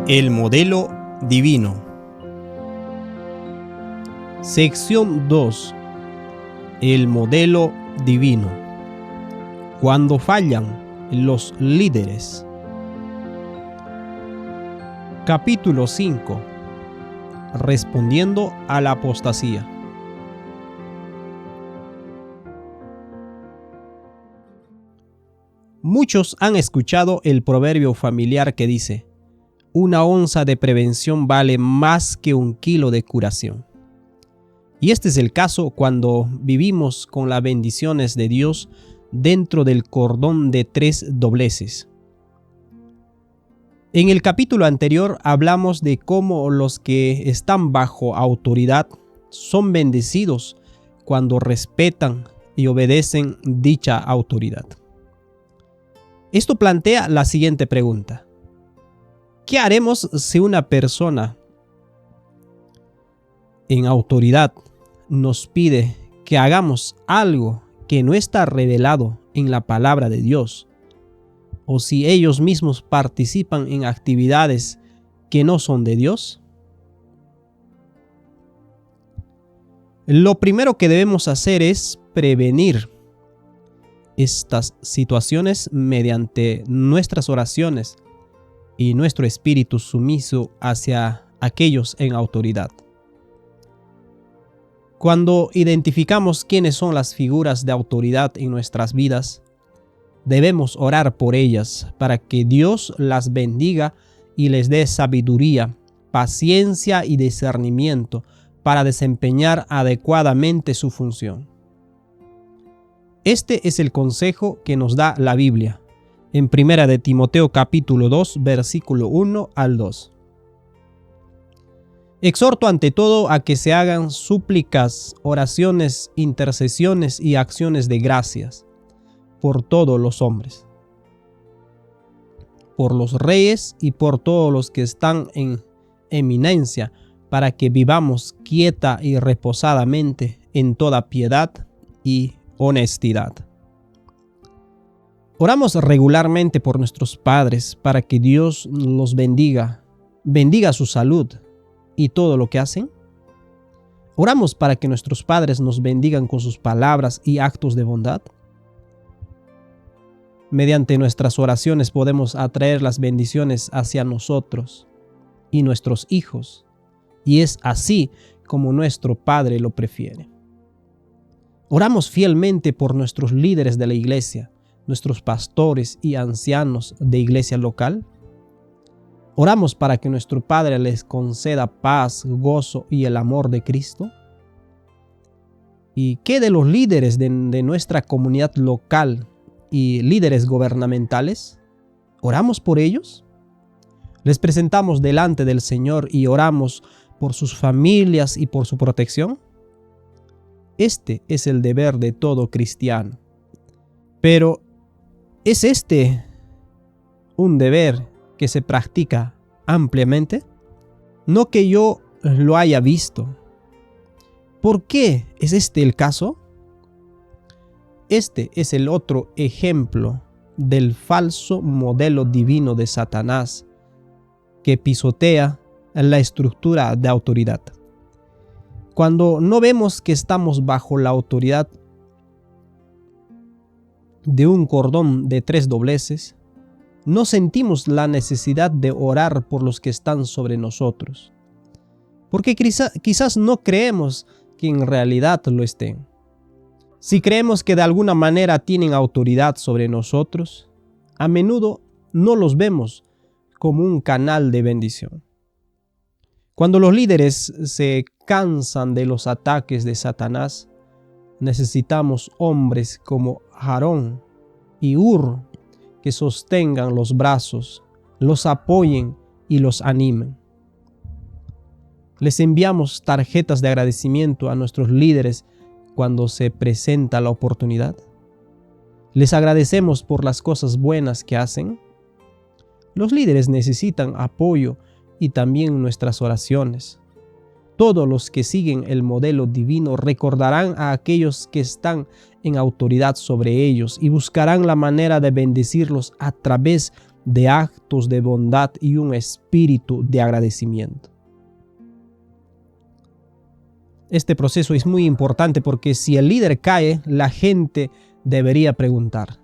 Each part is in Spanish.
El modelo divino. Sección 2. El modelo divino. Cuando fallan los líderes. Capítulo 5. Respondiendo a la apostasía. Muchos han escuchado el proverbio familiar que dice: una onza de prevención vale más que un kilo de curación. Y este es el caso cuando vivimos con las bendiciones de Dios dentro del cordón de 3 dobleces. En el capítulo anterior hablamos de cómo los que están bajo autoridad son bendecidos cuando respetan y obedecen dicha autoridad. Esto plantea la siguiente pregunta: ¿qué haremos si una persona en autoridad nos pide que hagamos algo que no está revelado en la palabra de Dios? ¿O si ellos mismos participan en actividades que no son de Dios? Lo primero que debemos hacer es prevenir estas situaciones mediante nuestras oraciones y nuestro espíritu sumiso hacia aquellos en autoridad. Cuando identificamos quiénes son las figuras de autoridad en nuestras vidas, debemos orar por ellas para que Dios las bendiga y les dé sabiduría, paciencia y discernimiento para desempeñar adecuadamente su función. Este es el consejo que nos da la Biblia en 1 de Timoteo capítulo 2, versículo 1 al 2. Exhorto ante todo a que se hagan súplicas, oraciones, intercesiones y acciones de gracias por todos los hombres, por los reyes y por todos los que están en eminencia, para que vivamos quieta y reposadamente en toda piedad y honestidad. Oramos regularmente por nuestros padres para que Dios los bendiga su salud y todo lo que hacen. Oramos para que nuestros padres nos bendigan con sus palabras y actos de bondad. Mediante nuestras oraciones podemos atraer las bendiciones hacia nosotros y nuestros hijos, y es así como nuestro Padre lo prefiere. Oramos fielmente por nuestros líderes de la iglesia, nuestros pastores y ancianos de iglesia local. Oramos para que nuestro Padre les conceda paz, gozo y el amor de Cristo. ¿Y qué de los líderes de nuestra comunidad local y líderes gubernamentales? ¿Oramos por ellos? ¿Les presentamos delante del Señor y oramos por sus familias y por su protección? Este es el deber de todo cristiano. Pero ¿es este un deber que se practica ampliamente? No que yo lo haya visto. ¿Por qué es este el caso? Este es el otro ejemplo del falso modelo divino de Satanás que pisotea la estructura de autoridad. Cuando no vemos que estamos bajo la autoridad de un cordón de 3 dobleces, no sentimos la necesidad de orar por los que están sobre nosotros, porque quizás no creemos que en realidad lo estén. Si creemos que de alguna manera tienen autoridad sobre nosotros, a menudo no los vemos como un canal de bendición. Cuando los líderes se cansan de los ataques de Satanás, necesitamos hombres como Aarón y Hur que sostengan los brazos, los apoyen y los animen. Les enviamos tarjetas de agradecimiento a nuestros líderes cuando se presenta la oportunidad. Les agradecemos por las cosas buenas que hacen. Los líderes necesitan apoyo y también nuestras oraciones. Todos los que siguen el modelo divino recordarán a aquellos que están en autoridad sobre ellos y buscarán la manera de bendecirlos a través de actos de bondad y un espíritu de agradecimiento. Este proceso es muy importante porque si el líder cae, la gente debería preguntar: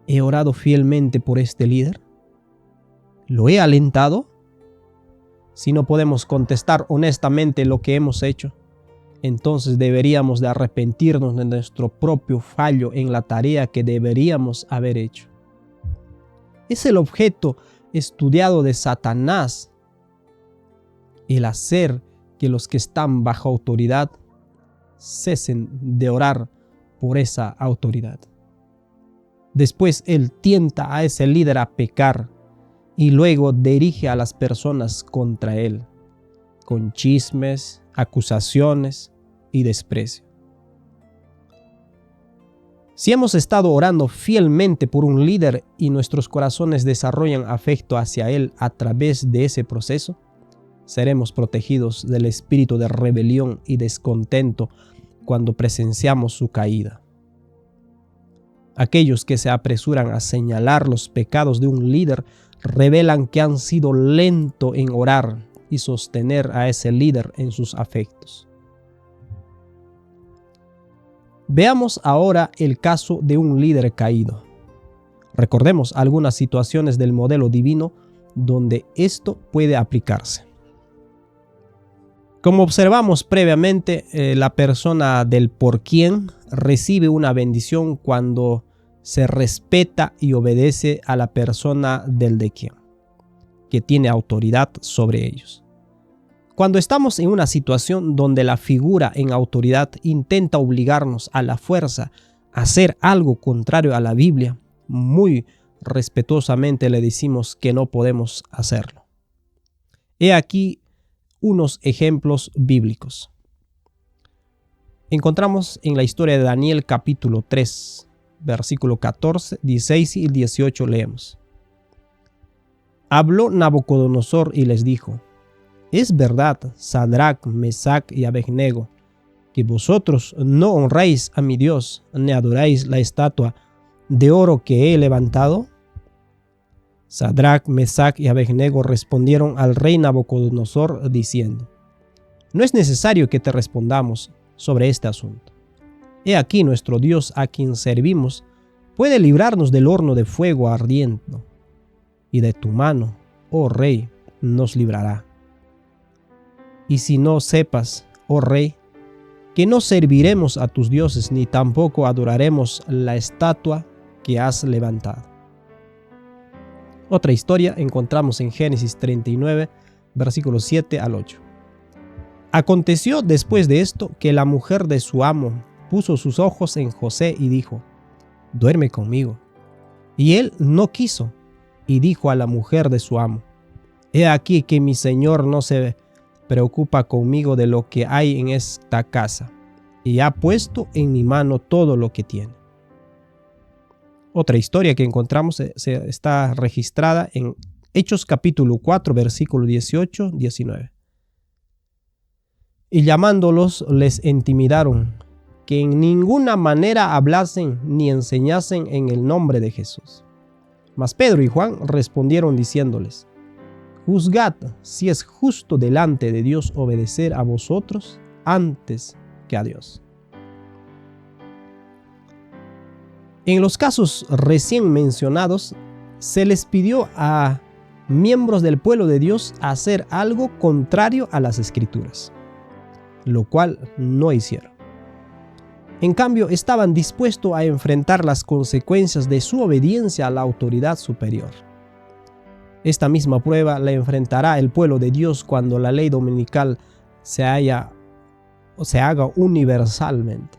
¿he orado fielmente por este líder? ¿Lo he alentado? Si no podemos contestar honestamente lo que hemos hecho, entonces deberíamos de arrepentirnos de nuestro propio fallo en la tarea que deberíamos haber hecho. Es el objeto estudiado de Satanás, el hacer que los que están bajo autoridad cesen de orar por esa autoridad. Después él tienta a ese líder a pecar y luego dirige a las personas contra él, con chismes, acusaciones y desprecio. Si hemos estado orando fielmente por un líder y nuestros corazones desarrollan afecto hacia él a través de ese proceso, seremos protegidos del espíritu de rebelión y descontento cuando presenciamos su caída. Aquellos que se apresuran a señalar los pecados de un líder revelan que han sido lentos en orar y sostener a ese líder en sus afectos. Veamos ahora el caso de un líder caído. Recordemos algunas situaciones del modelo divino donde esto puede aplicarse. Como observamos previamente, la persona del por quién recibe una bendición cuando se respeta y obedece a la persona del de quién, que tiene autoridad sobre ellos. Cuando estamos en una situación donde la figura en autoridad intenta obligarnos a la fuerza a hacer algo contrario a la Biblia, muy respetuosamente le decimos que no podemos hacerlo. He aquí unos ejemplos bíblicos. Encontramos en la historia de Daniel capítulo 3, versículo 14, 16 y 18 leemos. Habló Nabucodonosor y les dijo: es verdad, Sadrach, Mesach y Abednego, que vosotros no honráis a mi Dios, ni adoráis la estatua de oro que he levantado. Sadrach, Mesach y Abednego respondieron al rey Nabucodonosor diciendo: no es necesario que te respondamos sobre este asunto. He aquí nuestro Dios a quien servimos puede librarnos del horno de fuego ardiente, y de tu mano, oh rey, nos librará. Y si no sepas, oh rey, que no serviremos a tus dioses ni tampoco adoraremos la estatua que has levantado. Otra historia encontramos en Génesis 39, versículos 7 al 8. Aconteció después de esto que la mujer de su amo puso sus ojos en José y dijo: duerme conmigo. Y él no quiso, y dijo a la mujer de su amo: he aquí que mi señor no se preocupa conmigo de lo que hay en esta casa, y ha puesto en mi mano todo lo que tiene. Otra historia que encontramos está registrada en Hechos capítulo 4, versículo 18-19. Y llamándolos les intimidaron que en ninguna manera hablasen ni enseñasen en el nombre de Jesús. Mas Pedro y Juan respondieron diciéndoles: juzgad si es justo delante de Dios obedecer a vosotros antes que a Dios. En los casos recién mencionados, se les pidió a miembros del pueblo de Dios hacer algo contrario a las Escrituras, lo cual no hicieron. En cambio, estaban dispuestos a enfrentar las consecuencias de su obediencia a la autoridad superior. Esta misma prueba la enfrentará el pueblo de Dios cuando la ley dominical se haga universalmente.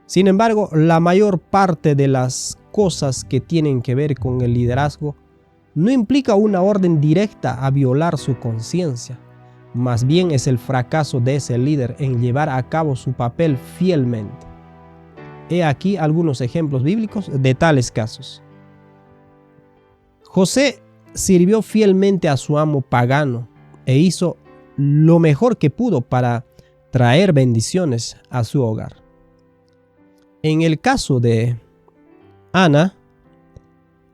Sin embargo, la mayor parte de las cosas que tienen que ver con el liderazgo no implica una orden directa a violar su conciencia. Más bien es el fracaso de ese líder en llevar a cabo su papel fielmente. He aquí algunos ejemplos bíblicos de tales casos. José sirvió fielmente a su amo pagano e hizo lo mejor que pudo para traer bendiciones a su hogar. En el caso de Ana,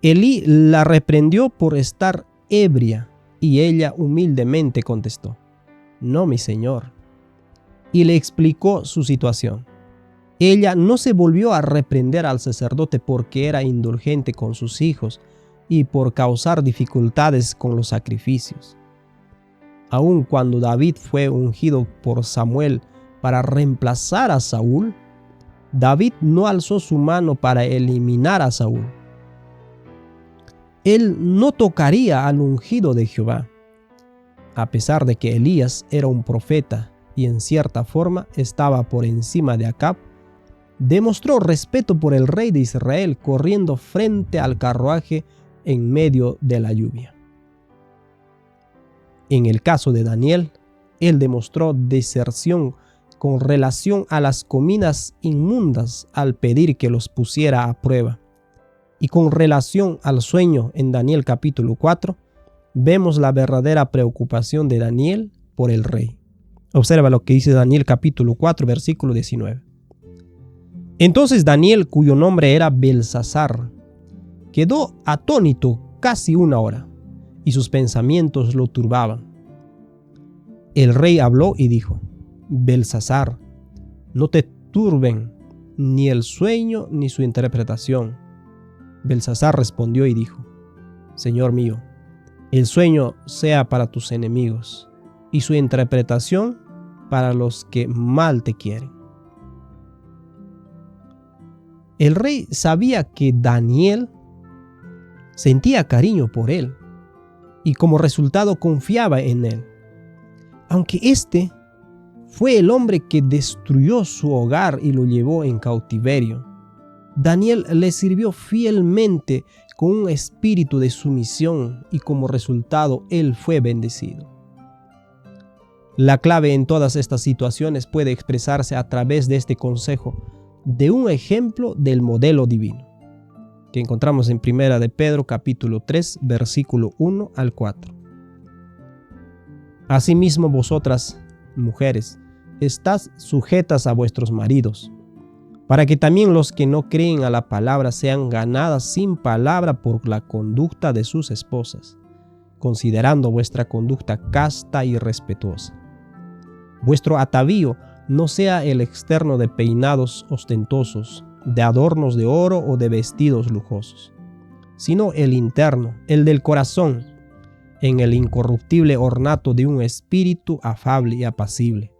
Elí la reprendió por estar ebria y ella humildemente contestó: no, mi señor. Y le explicó su situación. Ella no se volvió a reprender al sacerdote porque era indulgente con sus hijos y por causar dificultades con los sacrificios. Aun cuando David fue ungido por Samuel para reemplazar a Saúl, David no alzó su mano para eliminar a Saúl. Él no tocaría al ungido de Jehová. A pesar de que Elías era un profeta y en cierta forma estaba por encima de Acab, demostró respeto por el rey de Israel corriendo frente al carruaje en medio de la lluvia. En el caso de Daniel, él demostró deserción con relación a las comidas inmundas al pedir que los pusiera a prueba. Y con relación al sueño en Daniel capítulo 4, vemos la verdadera preocupación de Daniel por el rey. Observa lo que dice Daniel capítulo 4, versículo 19. Entonces Daniel, cuyo nombre era Belsasar, quedó atónito casi una hora, y sus pensamientos lo turbaban. El rey habló y dijo: Belsasar, no te turben ni el sueño ni su interpretación. Belsasar respondió y dijo: Señor mío, el sueño sea para tus enemigos, y su interpretación para los que mal te quieren. El rey sabía que Daniel sentía cariño por él, y como resultado confiaba en él. Aunque este fue el hombre que destruyó su hogar y lo llevó en cautiverio, Daniel le sirvió fielmente con un espíritu de sumisión y como resultado él fue bendecido. La clave en todas estas situaciones puede expresarse a través de este consejo de un ejemplo del modelo divino, que encontramos en 1 de Pedro capítulo 3, versículo 1 al 4. Asimismo vosotras, mujeres, estás sujetas a vuestros maridos, para que también los que no creen a la palabra sean ganadas sin palabra por la conducta de sus esposas, considerando vuestra conducta casta y respetuosa. Vuestro atavío no sea el externo de peinados ostentosos, de adornos de oro o de vestidos lujosos, sino el interno, el del corazón, en el incorruptible ornato de un espíritu afable y apacible,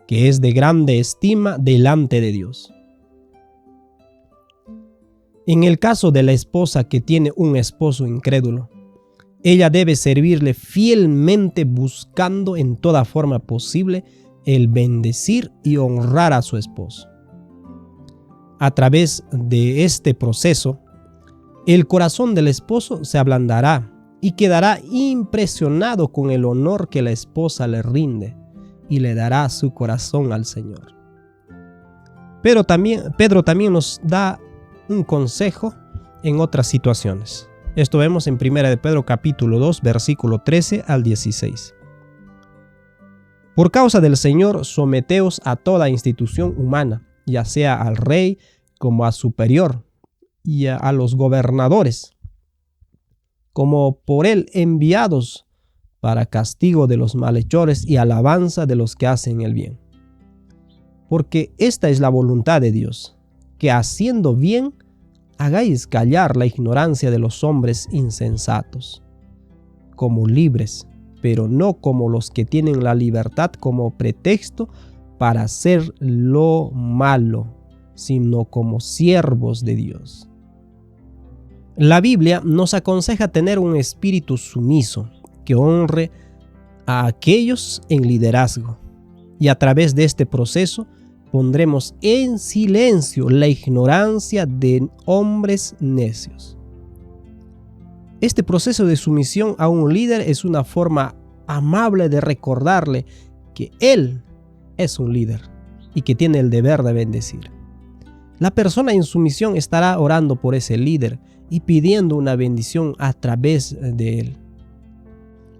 que es de grande estima delante de Dios. En el caso de la esposa que tiene un esposo incrédulo, ella debe servirle fielmente buscando en toda forma posible el bendecir y honrar a su esposo. A través de este proceso, el corazón del esposo se ablandará y quedará impresionado con el honor que la esposa le rinde y le dará su corazón al Señor. Pero Pedro también nos da un consejo en otras situaciones. Esto vemos en 1 de Pedro capítulo 2, versículo 13 al 16. Por causa del Señor, someteos a toda institución humana, ya sea al rey como a superior, y a los gobernadores, como por él enviados para castigo de los malhechores y alabanza de los que hacen el bien. Porque esta es la voluntad de Dios, que haciendo bien hagáis callar la ignorancia de los hombres insensatos, como libres, pero no como los que tienen la libertad como pretexto para hacer lo malo, sino como siervos de Dios. La Biblia nos aconseja tener un espíritu sumiso que honre a aquellos en liderazgo, y a través de este proceso pondremos en silencio la ignorancia de hombres necios. Este proceso de sumisión a un líder es una forma amable de recordarle que él es un líder y que tiene el deber de bendecir. La persona en sumisión estará orando por ese líder y pidiendo una bendición a través de él.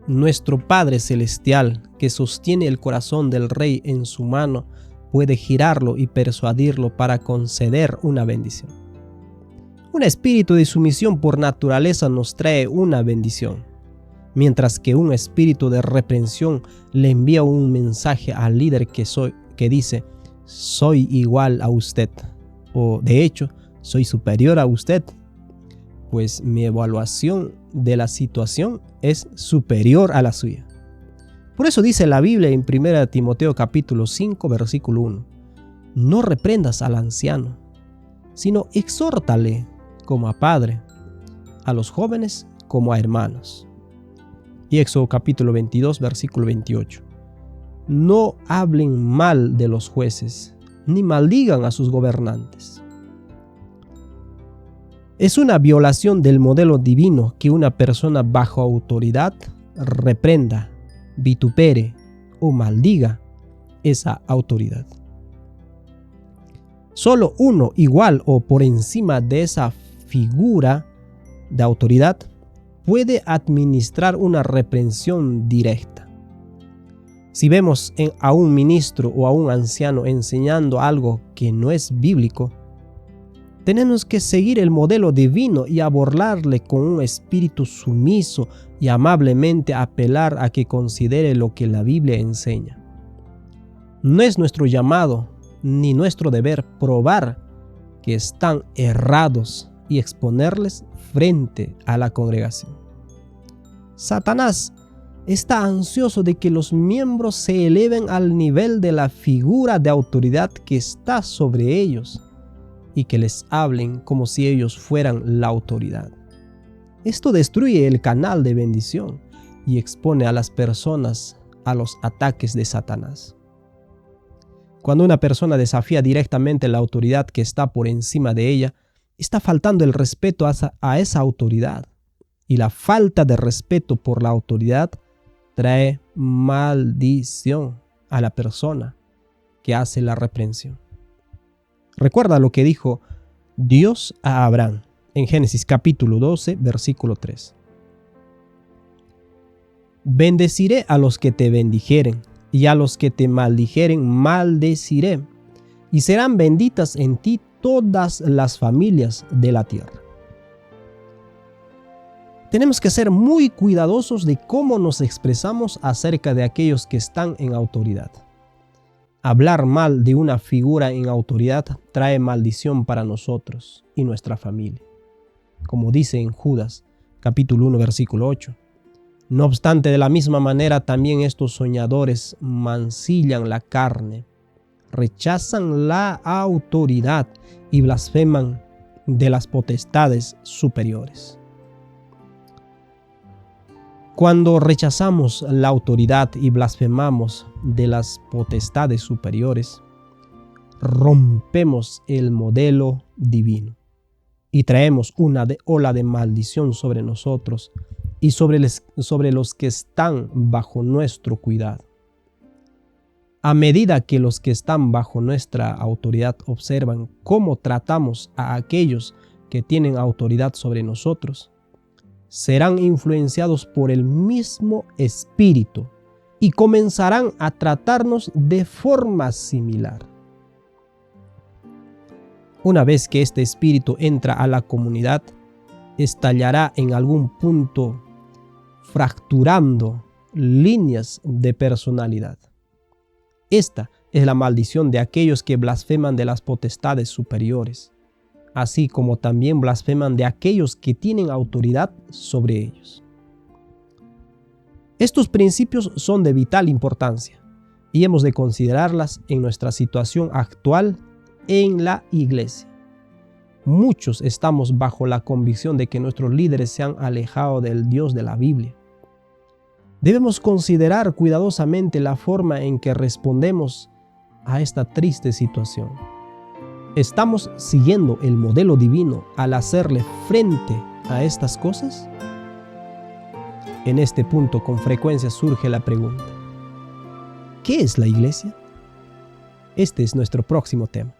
Nuestro Padre Celestial, que sostiene el corazón del rey en su mano, puede girarlo y persuadirlo para conceder una bendición. Un espíritu de sumisión por naturaleza nos trae una bendición, mientras que un espíritu de reprensión le envía un mensaje al líder que dice: soy igual a usted, o de hecho, soy superior a usted, pues mi evaluación de la situación es superior a la suya. Por eso dice la Biblia en 1 Timoteo capítulo 5, versículo 1: no reprendas al anciano, sino exhórtale como a padre, a los jóvenes como a hermanos. Y Éxodo capítulo 22, versículo 28: no hablen mal de los jueces, ni maldigan a sus gobernantes. Es una violación del modelo divino que una persona bajo autoridad reprenda, vitupere o maldiga esa autoridad. Solo uno igual o por encima de esa figura de autoridad puede administrar una reprensión directa. Si vemos a un ministro o a un anciano enseñando algo que no es bíblico, tenemos que seguir el modelo divino y abordarle con un espíritu sumiso y amablemente apelar a que considere lo que la Biblia enseña. No es nuestro llamado ni nuestro deber probar que están errados y exponerles frente a la congregación. Satanás está ansioso de que los miembros se eleven al nivel de la figura de autoridad que está sobre ellos y que les hablen como si ellos fueran la autoridad. Esto destruye el canal de bendición y expone a las personas a los ataques de Satanás. Cuando una persona desafía directamente la autoridad que está por encima de ella, está faltando el respeto a esa autoridad. Y la falta de respeto por la autoridad trae maldición a la persona que hace la reprensión. Recuerda lo que dijo Dios a Abraham en Génesis capítulo 12, versículo 3. Bendeciré a los que te bendijeren, y a los que te maldijeren maldeciré, y serán benditas en ti todas las familias de la tierra. Tenemos que ser muy cuidadosos de cómo nos expresamos acerca de aquellos que están en autoridad. Hablar mal de una figura en autoridad trae maldición para nosotros y nuestra familia, como dice en Judas capítulo 1 versículo 8. No obstante, de la misma manera también estos soñadores mancillan la carne, rechazan la autoridad y blasfeman de las potestades superiores. Cuando rechazamos la autoridad y blasfemamos de las potestades superiores, rompemos el modelo divino y traemos una ola de maldición sobre nosotros y sobre los que están bajo nuestro cuidado. A medida que los que están bajo nuestra autoridad observan cómo tratamos a aquellos que tienen autoridad sobre nosotros, serán influenciados por el mismo espíritu y comenzarán a tratarnos de forma similar. Una vez que este espíritu entra a la comunidad, estallará en algún punto, fracturando líneas de personalidad. Esta es la maldición de aquellos que blasfeman de las potestades superiores, así como también blasfeman de aquellos que tienen autoridad sobre ellos. Estos principios son de vital importancia y hemos de considerarlas en nuestra situación actual en la iglesia. Muchos estamos bajo la convicción de que nuestros líderes se han alejado del Dios de la Biblia. Debemos considerar cuidadosamente la forma en que respondemos a esta triste situación. ¿Estamos siguiendo el modelo divino al hacerle frente a estas cosas? En este punto con frecuencia surge la pregunta: ¿qué es la iglesia? Este es nuestro próximo tema.